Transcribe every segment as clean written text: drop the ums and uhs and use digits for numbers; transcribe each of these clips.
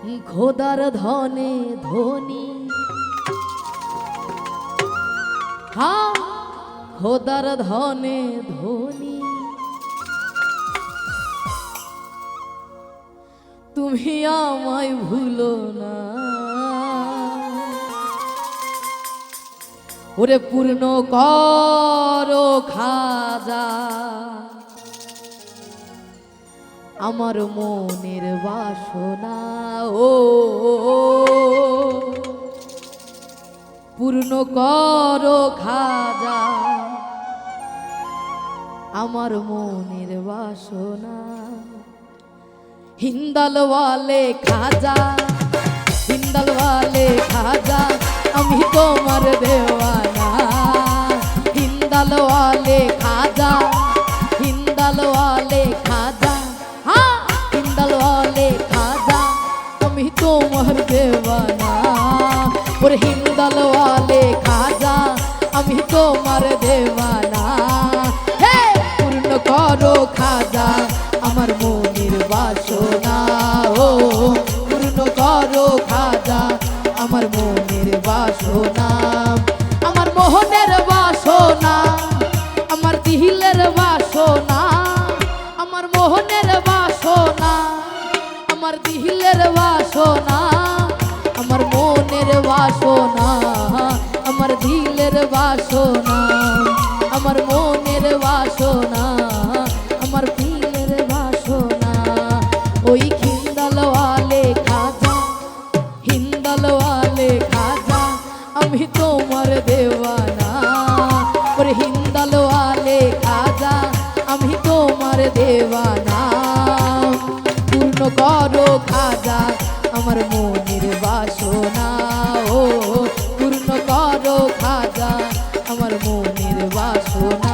খোদার ধনে ধনী, হ্যাঁ খোদার ধনে ধনী, তুমি আমায় ভুলো না। ওরে পূর্ণ করো খাজা আমার মনের বাসনা, ও পূর্ণ করো খাজা আমার মনের বাসনা। হিন্দাল ওয়ালে খাজা, হিন্দাল ওয়ালে খাজা আমি তোমার দেওয়ানা। হিন্দাল ওয়ালে খাজা, হিন্দাল ওয়ালে খাজা, হ্যাঁ হিন্দাল ওয়ালে খাজা আমি তোমার দেওয়ানা। ওরে হিন্দাল ওয়ালে খাজা আমি তোমার দেওয়ানা। হে পূর্ণ করো খাজা আমার মনের বাসনা, ও পূর্ণ করো খাজা আমার মনের বাসনা। আমার মোহনের বাসনা, আমার দিলের বাসনা, আমার মোহনের বাসনা, আমার দিলের বাসনা, আমার মনের বাসনা, আমার দিলের বাসনা, আমার মনের বাসনা, আমার দিলের বাসনা। ওই হিন্দাল ওয়ালে খাজা, হিন্দাল ওয়ালে খাজা আমি তোমার দেওয়ানা। ওরে হিন্দাল ওয়ালে খাজা আমি তোমার দেওয়ানা। পূর্ণ করো খাজা আমার মনের বাসনা, ও পূর্ণ করো খাজা আমার মনের বাসনা।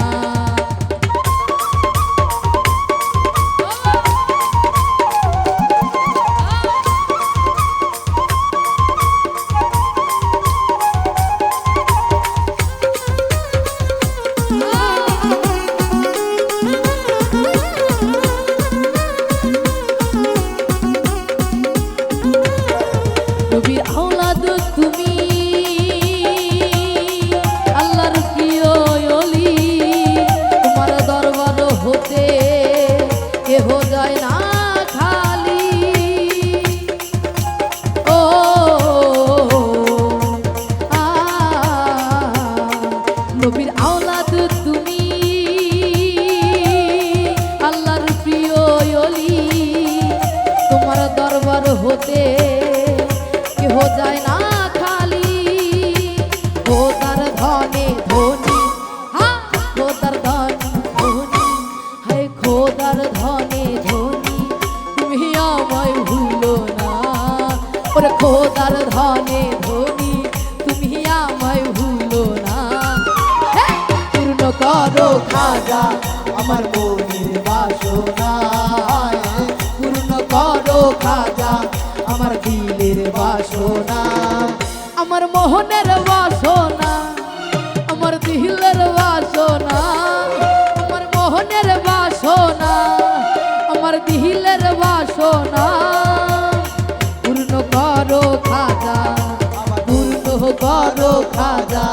নবীর আওলাদ তুমি, আল্লাহর প্রিয় ওলি, তোমার দরবার হতে কেহ যায় না খালি। ও নবীর আওলাদ তুমি, আল্লাহর প্রিয় ওলি, তোমার দরবার হতে কেহ যায় না খালি। খোদার ধনে ধনী, হ্যাঁ খোদার ধনে ধনী, হায় খোদার ধনে ধনী তুমি আমায় ভুলো না। ওরে খোদার ধনে ধনী তুমি আমায় ভুলো না। পূর্ণ করো খাজা আমার মনের বাসনা, পূর্ণ করো খাজা আমার দিলের বাসনা। আমার মোহনের বাসনা, আমার দিলের বাসনা, আমার মোহনের বাসনা, আমার দিলের বাসনা। পূর্ণ করো খাজা, পূর্ণ করো খাজা,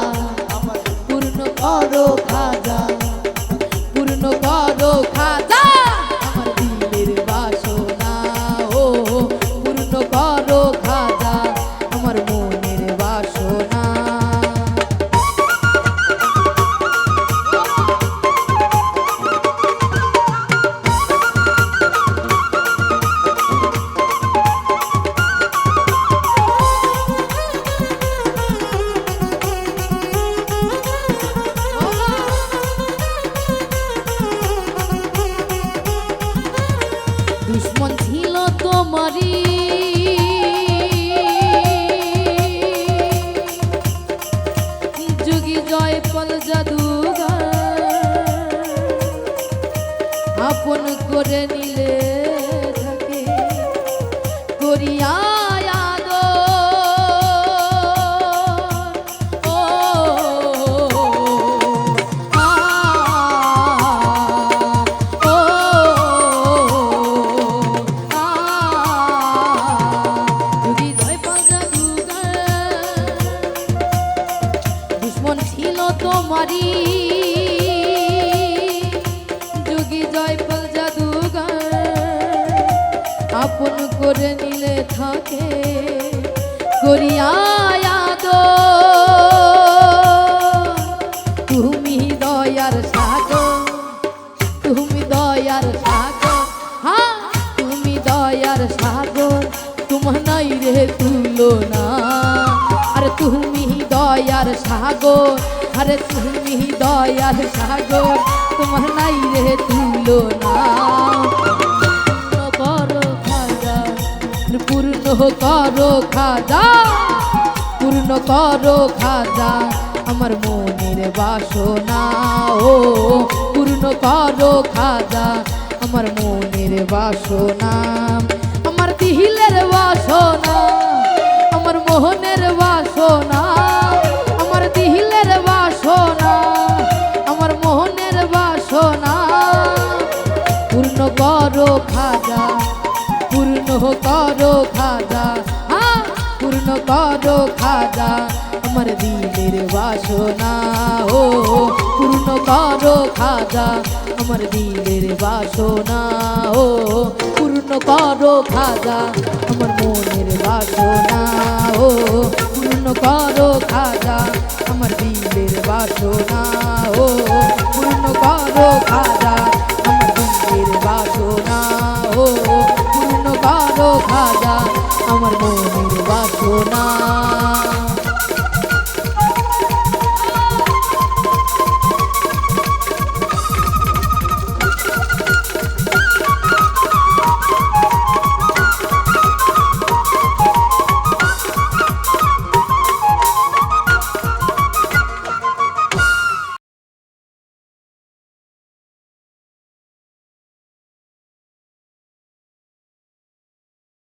পূর্ণ করো খাজা, পূর্ণ করো খাজা আমার দিলের বাসনা, ও পূর্ণ করো খাজা আমার মনের বাসনা। দুশ্মন ছিল তোমারি, যুগি জয় পল জাদুঘর, আপন করে নিলে থাকে করিয়া করে নিলে থাকে করিয়া তুমি দয়ার সাগর, তুমি দয়ার সাগর, হ্যাঁ তুমি দয়ার সাগর, তোমার নাই রে তুলনা। আরে তুমি দয়ার সাগর, আরে তুমি দয়ার সাগর, তোমার নাই রে তুলনা। করো খাজা, পূর্ণ করো খাজা, পূর্ণ করো খাজা আমার মনের বাসনা। ও পূর্ণ করো খাজা আমার মনের বাসনা, আমার দিলের বাসনা, আমার মোহনের বাসনা, আমার দিলের বাসনা, আমার মোহনের বাসনা। পূর্ণ করো খাজা, পূর্ণ করো খাজা, হ্যাঁ পূর্ণ করো খাজা আমার দিলের বাসনা। ও পূর্ণ করো খাজা আমার দিলের বাসনা। ও পূর্ণ করো খাজা আমার মনের বাসনা। ও পূর্ণ করো খাজা আমার দিলের বাসনা। ও পূর্ণ করো খাজা আমার দিলের বাসনা। ও পূর্ণ করো খাজা আমার মনের বাসনা।